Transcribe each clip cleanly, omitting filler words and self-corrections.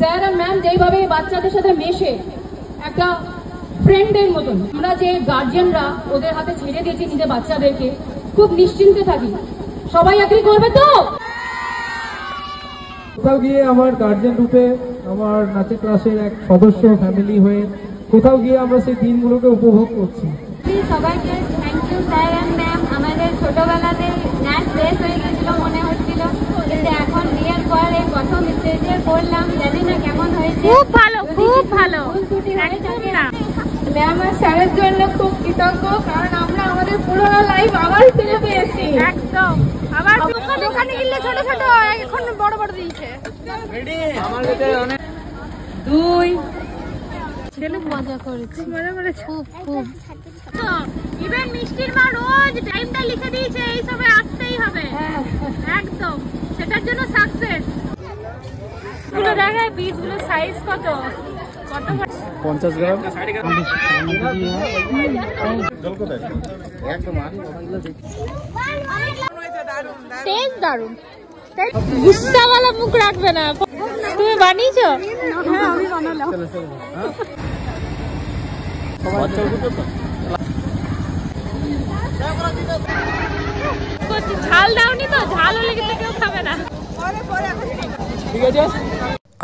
Sir আর ma'am যেইভাবে বাচ্চাদের সাথে মেশে একটা ফ্রেন্ডের মতন, আমরা যে গার্জিয়ানরা ওদের হাতে ছেড়ে দিয়েছি নিজের বাচ্চাদেরকে, খুব নিশ্চিন্তে থাকি। সবাই এগ্রি করবে তো? কোথাও গিয়ে আমার গার্জিয়ান রূপে আমার নাচের ক্লাসের এক সদস্য ফ্যামিলি হয়ে কোথাও গিয়ে আমরা সেই দিনগুলোকে উপভোগ করছি। সবাইকে thank you sir and ma'am. আমাদের ছোটবেলাতে নাচ শেষ হয়ে গেছিল মনে হচ্ছিল, কিন্তু এখন বিয়ের পর এই প্রথম স্টেজে করলাম, জানি না কেমন হয়েছে। খুব ভালো, খুব ভালো। ম্যাম আর স্যারের জন্য খুব কৃতজ্ঞ, কারণ আমরা আমাদের পুরোনো লাইফ আবার ফিরে পেয়েছি। একদম। আবার দোকানে গেলে ছোট ছোট, এখন বড় বড় দিয়েছে। দুই মজা করেছি, মজা করেছি খুব খুব। ইভেন মিষ্টির মা রোজ টাইমটা লিখে দিয়েছে, এই সবে আসতেই হবে একদম, সেটার জন্য সাকসেস। গুলো দেখায় বীজগুলোর সাইজ কত কত 50 গ্রাম। টেস্ট দারুন। গুস্সাওয়ালা মুখ রাখবে না। তুমি বানিয়েছো? হ্যাঁ আমি বানালাম। ঝাল দাওনি তো? ঝাল হলে কিন্তু কেউ খাবে না। ঠিক আছে।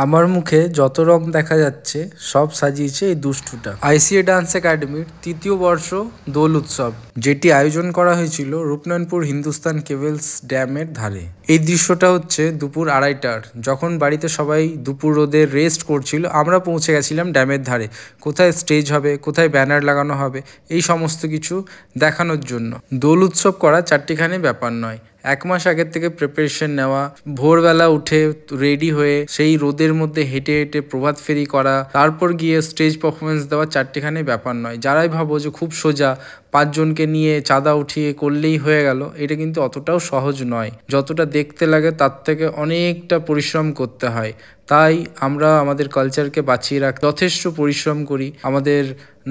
আমার মুখে যত রং দেখা যাচ্ছে সব সাজিয়েছে এই দুষ্টুটা। আইসিএ ডান্স একাডেমির ৩য় বর্ষ দোল উৎসব, যেটি আয়োজন করা হয়েছিল রূপনারায়ণপুর হিন্দুস্তান কেবলস ড্যামের ধারে। এই দৃশ্যটা হচ্ছে দুপুর 2:30টার, যখন বাড়িতে সবাই দুপুর রোদে রেস্ট করছিল, আমরা পৌঁছে গেছিলাম ড্যামের ধারে। কোথায় স্টেজ হবে, কোথায় ব্যানার লাগানো হবে, এই সমস্ত কিছু দেখানোর জন্য। দোল উৎসব করা চারটিখানি ব্যাপার নয়, 1 মাস আগের থেকে প্রিপারেশন নেওয়া, ভোরবেলা উঠে রেডি হয়ে সেই রোদের মধ্যে হেঁটে হেঁটে প্রভাত ফেরি করা, তারপর গিয়ে স্টেজ পারফরমেন্স দেওয়া চারটিখানি ব্যাপার নয়। যারাই ভাবো যে খুব সোজা 5 জনকে নিয়ে চাঁদা উঠিয়ে করলেই হয়ে গেল, এটা কিন্তু অতটাও সহজ নয়। যতটা দেখতে লাগে তার থেকে অনেকটা পরিশ্রম করতে হয়। তাই আমরা আমাদের কালচারকে বাঁচিয়ে রাখতে যথেষ্ট পরিশ্রম করি। আমাদের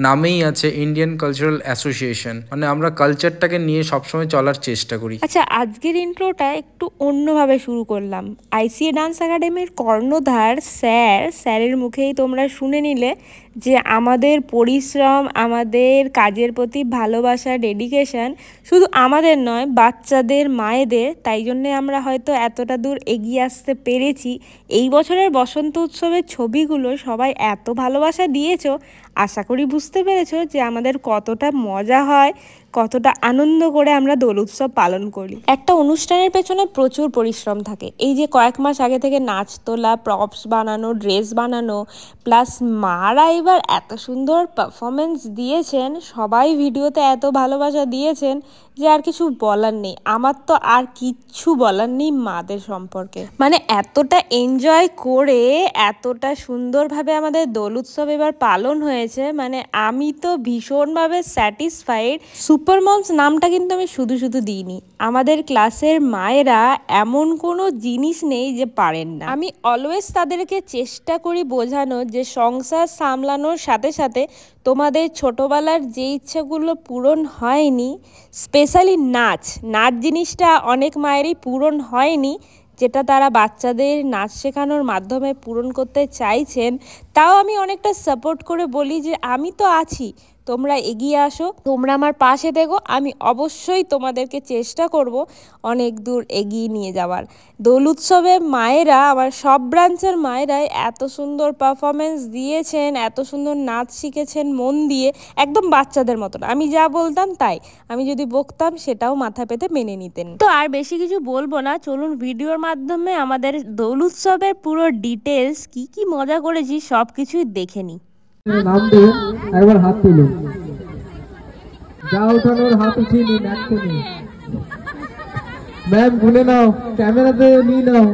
নামেই আছে ইন্ডিয়ান কালচারাল অ্যাসোসিয়েশন, মানে আমরা কালচারটাকে নিয়ে সবসময় চলার চেষ্টা করি। আচ্ছা, আজকের ইন্ট্রোটা একটু অন্যভাবে শুরু করলাম। আইসিএ ডান্স একাডেমির কর্ণধার স্যারের মুখেই তোমরা শুনে নিলে যে আমাদের পরিশ্রম, আমাদের কাজের প্রতি ভালোবাসা, ডেডিকেশন শুধু আমাদের নয়, বাচ্চাদের, মায়েদের। তাই জন্যে আমরা হয়তো এতটা দূর এগিয়ে আসতে পেরেছি। এই বছরের বসন্ত উৎসবের ছবিগুলো সবাই এত ভালোবাসা দিয়েছো, আশা করি বুঝতে পেরেছো যে আমাদের কতটা মজা হয়, কতটা আনন্দ করে আমরা দোল উৎসব পালন করি। একটা অনুষ্ঠানের পেছনে প্রচুর পরিশ্রম থাকে। এই যে কয়েক মাস আগে থেকে নাচ তোলা, প্রপস বানানো, ড্রেস বানানো, প্লাস মারা এবার এত সুন্দর পারফরমেন্স দিয়েছেন, সবাই ভিডিওতে এত ভালোবাসা দিয়েছেন যে আর কিছু বলার নেই। আমার তো আর কিচ্ছু বলার নেই মাদের সম্পর্কে। মানে এতটা এনজয় করে, এতটা সুন্দরভাবে আমাদের দোল উৎসব এবার পালন হয়েছে, মানে আমি তো ভীষণভাবে স্যাটিসফাইড। সুপার মমস নামটা কিন্তু আমি শুধু শুধু দিইনি। আমাদের ক্লাসের মায়েরা এমন কোনো জিনিস নেই যে পারেন না। আমি অলওয়েজ তাদেরকে চেষ্টা করি বোঝানোর যে সংসার সামলানোর সাথে সাথে তোমাদের ছোটবেলার যে ইচ্ছাগুলো পূরণ হয়নি, স্পেশালি নাচ জিনিসটা অনেক মায়েরই পূরণ হয়নি, যেটা তারা বাচ্চাদের নাচ শেখানোর মাধ্যমে পূরণ করতে চাইছেন। তাও আমি অনেকটা সাপোর্ট করে বলি যে আমি তো আছি, তোমরা এগিয়ে আসো, তোমরা আমার পাশে থেকো, আমি অবশ্যই তোমাদেরকে চেষ্টা করব অনেক দূর এগিয়ে নিয়ে যাওয়ার। দোল উৎসবে মায়েরা, আমার সব ব্রাঞ্চের মায়েরাই এত সুন্দর পারফরমেন্স দিয়েছেন, এত সুন্দর নাচ শিখেছেন মন দিয়ে, একদম বাচ্চাদের মতন। আমি যা বলতাম তাই, আমি যদি বকতাম সেটাও মাথা পেতে মেনে নিতেন। তো আর বেশি কিছু বলবো না, চলুন ভিডিওর মাধ্যমে আমাদের দোল উৎসবের পুরো ডিটেলস, কি কি মজা করেছি সব কিছুই দেখে নিই। নাম দিয়ে একবার হাত তুলুন, যা উঠানোর হাত উঠিয়ে নিন এক্ষুনি। ম্যাম গুনে নাও, ক্যামেরাতে নিয়ে নাও।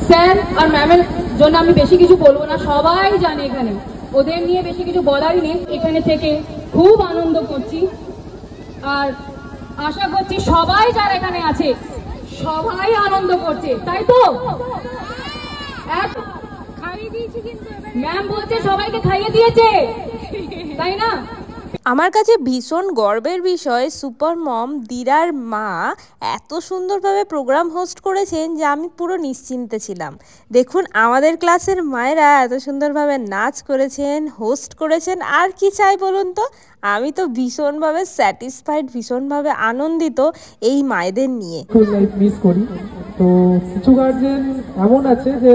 স্যার আর ম্যামের জন্য আমি বেশি কিছু বলবো না, সবাই জানে এখানে, ওদের নিয়ে বেশি কিছু বলারই নেই। এখানে থেকে খুব আনন্দ করছি, আর আশা করছি সবাই যারা এখানে আছে সবাই আনন্দ করছে, তাই তো? ম্যাম বলছে সবাইকে খাইয়ে দিয়েছে, তাই না? আমার কাছে ভীষণ গর্বের বিষয় সুপার মম দিরার মা এত সুন্দরভাবে প্রোগ্রাম হোস্ট করেছেন যে আমি পুরো নিশ্চিন্তে ছিলাম। দেখুন আমাদের ক্লাসের মায়েরা এত সুন্দরভাবে নাচ করেছেন, হোস্ট করেছেন, আর কি চাই বলুন তো। আমি তো ভীষণভাবে স্যাটিসফাইড, ভীষণভাবে আনন্দিত এই মায়েদের নিয়ে। স্কুল লাইফ মিস করি, তো কিছু গার্জেন এমন আছে যে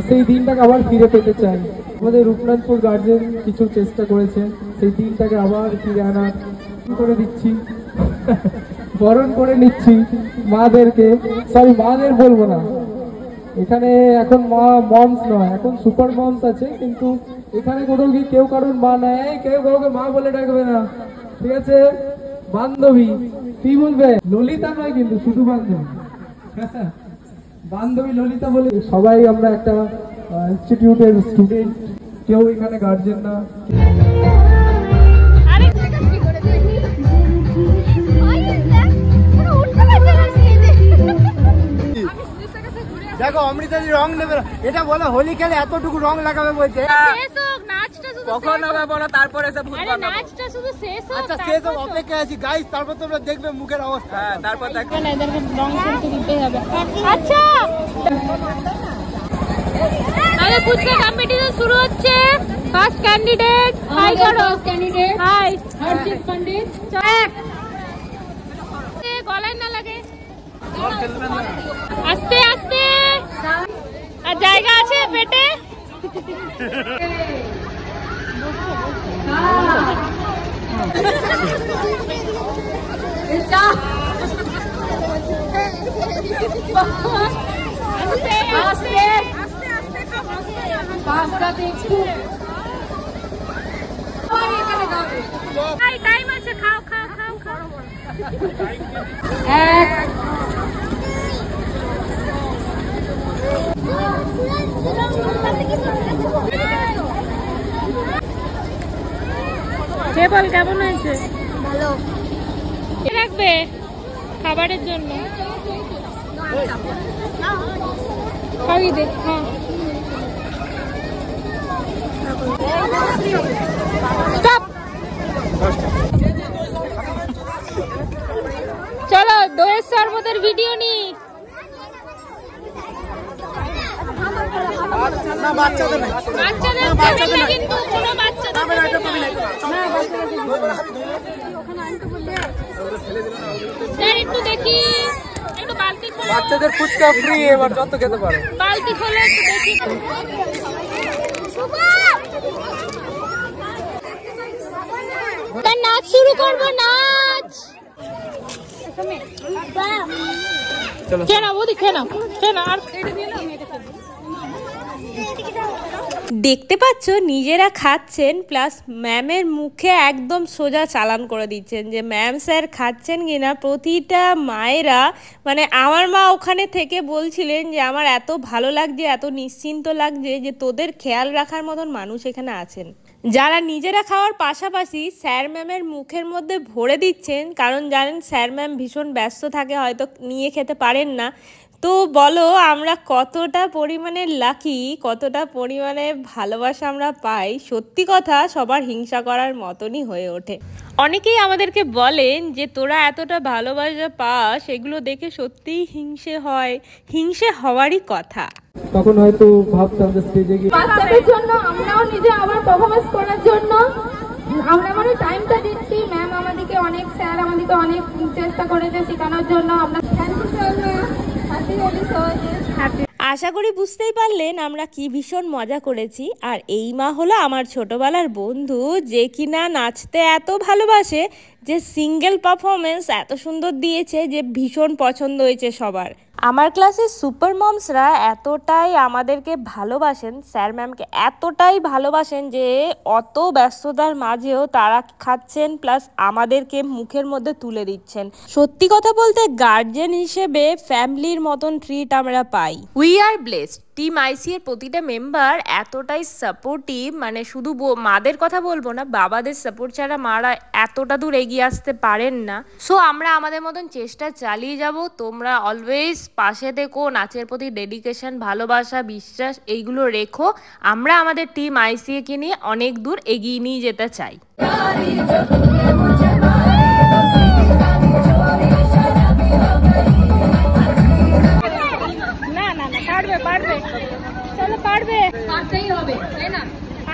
সেই দিনটাকে আবার ফিরে পেতে চাই। আমাদের রূপনাথপুর গার্জেন কিছু চেষ্টা করেছে সেই দিনটাকে আবার ফিরে আনার করে দিচ্ছি, বরণ করে নিচ্ছি মাদেরকে। সরি, মাদের বলবো না, এখানে এখন মমস নয়, এখন সুপার মমস আছে, কিন্তু এখানে কোথাও কি কেউ কারোর মা নেয়, কেউ কাউকে মা বলে ডাকবে না, ঠিক আছে? বান্ধবী কি বলবে, ললিতা নয় কিন্তু, শুধু বান্ধবী। বান্ধবী ললিতা বলে সবাই আমরা একটা ইনস্টিটিউটের স্টুডেন্ট, কেউ এখানে গার্জেন না। দেখো অমৃতাদি রং নেবে, এটা বলে হোলি খেলে এতটুকু রং লাগাবে বলছে। কখন হবে বলো, তারপরে এসে নাচটা শুধু শেষ হোক। আচ্ছা শেষ হোক, অপেক্ষা আছি গাইস, তারপর তোমরা দেখবে মুখের অবস্থা। হ্যাঁ তারপর দেখো এদেরকে রং করতে দিতে হবে। আচ্ছা তাহলে ফুচকা কম্পিটিশন শুরু হচ্ছে। ফার্স্ট ক্যান্ডিডেট, হাই করো। ক্যান্ডিডেট হাই হর্ষিত পণ্ডিত। গলায় না লাগে, আস্তে আস্তে, আর জায়গা আছে পেটে। টাইম আছে, খাও খাও খাও খাও। বল কেমন হয়েছে? ভালো। রাখবে খাবারের জন্য। খাওয়ি দে। হ্যাঁ চলো দইয়ের শরবতের ভিডিও নি। বাচ্চাদের কিন্তু কোনো বাচ্চাদের একটু দেখি, একটু বালতি খোলো। বাচ্চাদের ফুচকা ফ্রি, এবার যত খেতে পারো। বালতি খোলো একটু দেখি। নাচ শুরু করবো, নাচ। খেয়ে নাও বৌদি, খেয়ে নাও, খেয়ে নাও। আর দেখতে পাচ্ছ নিজেরা খাচ্ছেন, প্লাস ম্যামের মুখে একদম সোজা চালান করে দিচ্ছেন যে ম্যাম স্যার খাচ্ছেন কিনা। প্রতিটা মায়েরা, মানে আমার মা ওখানে থেকে বলছিলেন যে আমার এত ভালো লাগছে, এত নিশ্চিন্ত লাগছে যে তোদের খেয়াল রাখার মতন মানুষ এখানে আছেন, যারা নিজেরা খাওয়ার পাশাপাশি স্যার ম্যামের মুখের মধ্যে ভরে দিচ্ছেন। কারণ জানেন স্যার ম্যাম ভীষণ ব্যস্ত থাকে, হয়তো নিয়ে খেতে পারেন না। তো বলো আমরা কতটা পরিমাণে লাকি, কতটা পরিমাণে ভালোবাসা আমরা পাই। সত্যি কথা সবার হিংসা করার মতনই হয়ে ওঠে। অনেকেই আমাদেরকে বলেন যে তোরা এতটা ভালোবাসা পাস, এগুলো দেখে সত্যিই হিংসে হয়, হিংসে হওয়ারই কথা। তখন হয়তো ভাবতাম যে স্টেজে গিয়ে বাচ্চাদের জন্য আমরাও নিজে আবার পারফরমেন্স করার জন্য আমরা মানে টাইমটা দিচ্ছি। ম্যাম আমাদেরকে অনেক, স্যার আমাদেরকে অনেক চেষ্টা করেছে শেখানোর জন্য। আমরা আশা করি বুঝতেই পারলেন আমরা কি ভীষণ মজা করেছি। আর এই মা হলো আমার ছোটবেলার বন্ধু, যে কিনা নাচতে এত ভালোবাসে যে সিঙ্গেল পারফরমেন্স এত সুন্দর দিয়েছে যে ভীষণ পছন্দ হয়েছে সবার। আমার ক্লাসের সুপার মমসরা এতটাই আমাদেরকে ভালোবাসেন, স্যার ম্যামকে এতটাই ভালোবাসেন যে অত ব্যস্ততার মাঝেও তারা খাচ্ছেন, প্লাস আমাদেরকে মুখের মধ্যে তুলে দিচ্ছেন। সত্যি কথা বলতে গার্জেন হিসেবে ফ্যামিলির মতন ট্রিট আমরা পাই। We are blessed. Team IC এর প্রতিটা মেম্বার এতটাই সাপোর্টিভ, মানে শুধু মাদের কথা বলবো না, বাবাদের সাপোর্ট ছাড়া মারা এতটা দূর এগিয়ে আসতে পারেন না। সো আমরা আমাদের মতন চেষ্টা চালিয়ে যাব, তোমরা অলওয়েজ পাশে থেকো, নাচের প্রতি ডেডিকেশন, ভালোবাসা, বিশ্বাস এইগুলো রেখো। আমরা আমাদের টিম আইসিএ কে নিয়ে অনেক দূর এগিয়ে নিয়ে যেতে চাই।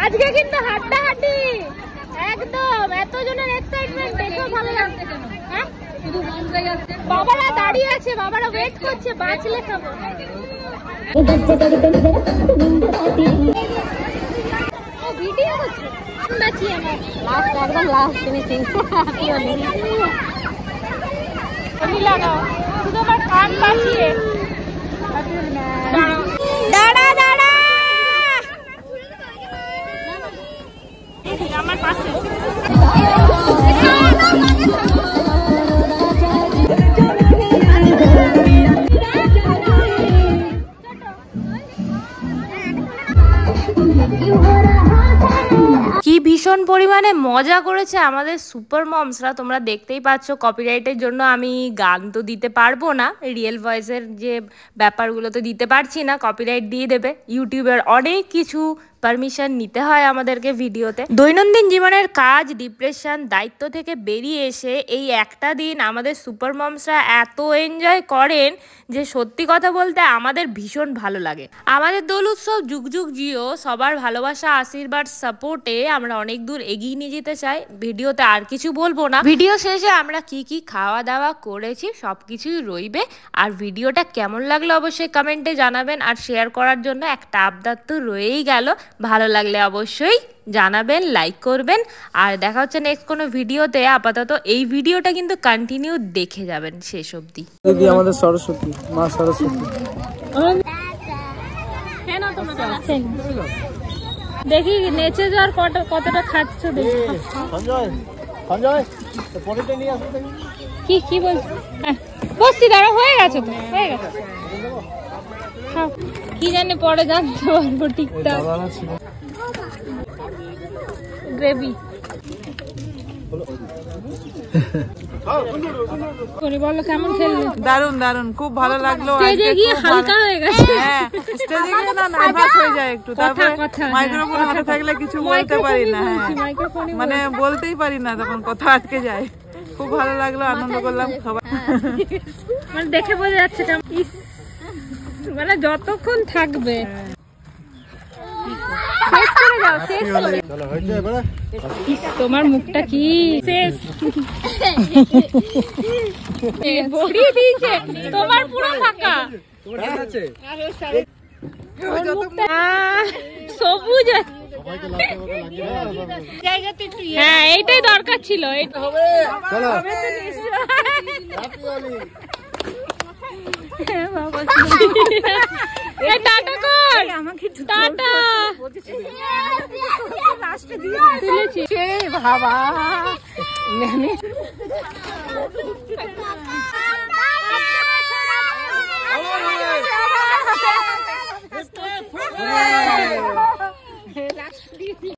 আজকে কিন্তু হাড্ডাহাড্ডি একদম, এতজনের এক্সাইটমেন্ট দেখেও ভালো লাগছে কেন? হ্যাঁ, বাবারা দাঁড়িয়ে আছে, বাবারা ওয়েট করছে, বাঁচলে খাবো। ভিডিও করছে, বাঁচি আমার লাস্ট, একদম লাস্ট ফিনিশিং। আমি লাগাও শুধু আমার কান বাঁচিয়ে। দাঁড়া দাঁড়া আমার পাশে। কি ভীষণ পরিমাণে মজা করেছে আমাদের সুপার মমসরা, তোমরা দেখতেই পাচ্ছ। কপিরাইটের জন্য আমি গান তো দিতে পারবো না, রিয়েল ভয়েসের যে ব্যাপারগুলো তো দিতে পারছি না, কপিরাইট দিয়ে দেবে। ইউটিউবের অনেক কিছু পারমিশন নিতে হয় আমাদেরকে ভিডিওতে। দৈনন্দিন জীবনের কাজ, ডিপ্রেশন, দায়িত্ব থেকে বেরিয়ে এসে এই একটা দিন আমাদের সুপার মমসরা এত এনজয় করেন যে সত্যি কথা বলতে আমাদের ভীষণ ভালো লাগে। আমাদের দোল উৎসব যুগ যুগ জিও, সবার ভালোবাসা, আশীর্বাদ, সাপোর্টে আমরা অনেক দূর এগিয়ে নিয়ে যেতে চাই। ভিডিওতে আর কিছু বলবো না, ভিডিও শেষে আমরা কি কি খাওয়া দাওয়া করেছি সবকিছুই রইবে। আর ভিডিওটা কেমন লাগলো অবশ্যই কমেন্টে জানাবেন, আর শেয়ার করার জন্য একটা আবদার তো রয়েই গেল, ভালো লাগলে অবশ্যই জানাবেন, লাইক করবেন। আর দেখা হচ্ছে নেক্সট কোনো ভিডিওতে। আপাতত এই ভিডিওটা কিন্তু কন্টিনিউ দেখে যাবেন শেষ অবধি। দিদি আমাদের সরস্বতী, মা সরস্বতী। দেখি নেচে যাওয়ার কতটা খাচ্ছ দেখি। কি বলছো? বসছি, দাঁড়া, হয়ে গেছে তো, হয়ে গেছে। কি জানি পরে জানতে পারবো ঠিকঠাক। গ্রেভি বলো কেমন খেললে? দারুন দারুন, খুব ভালো লাগলো। স্টেজে গিয়ে হালকা হয়ে গেছে। হ্যাঁ, স্টেজে গিয়ে না নার্ভাস হয়ে যায় একটু, তারপরে মাইক্রোফোন হাতে থাকলে কিছু বলতে পারি না। হ্যাঁ, মানে বলতেই পারি না, তখন কথা আটকে যায়। খুব ভালো লাগলো, আনন্দ করলাম সবাই। মানে দেখে বোঝা যাচ্ছে মানে যতক্ষণ থাকবে। তোমার মুখটা কি শেষ ভরিয়ে দিয়েছে, তোমার পুরো ফাঁকা। সবুজ, হ্যাঁ এইটাই দরকার ছিল। টাটা কর, টাটা তুলেছি বাবা।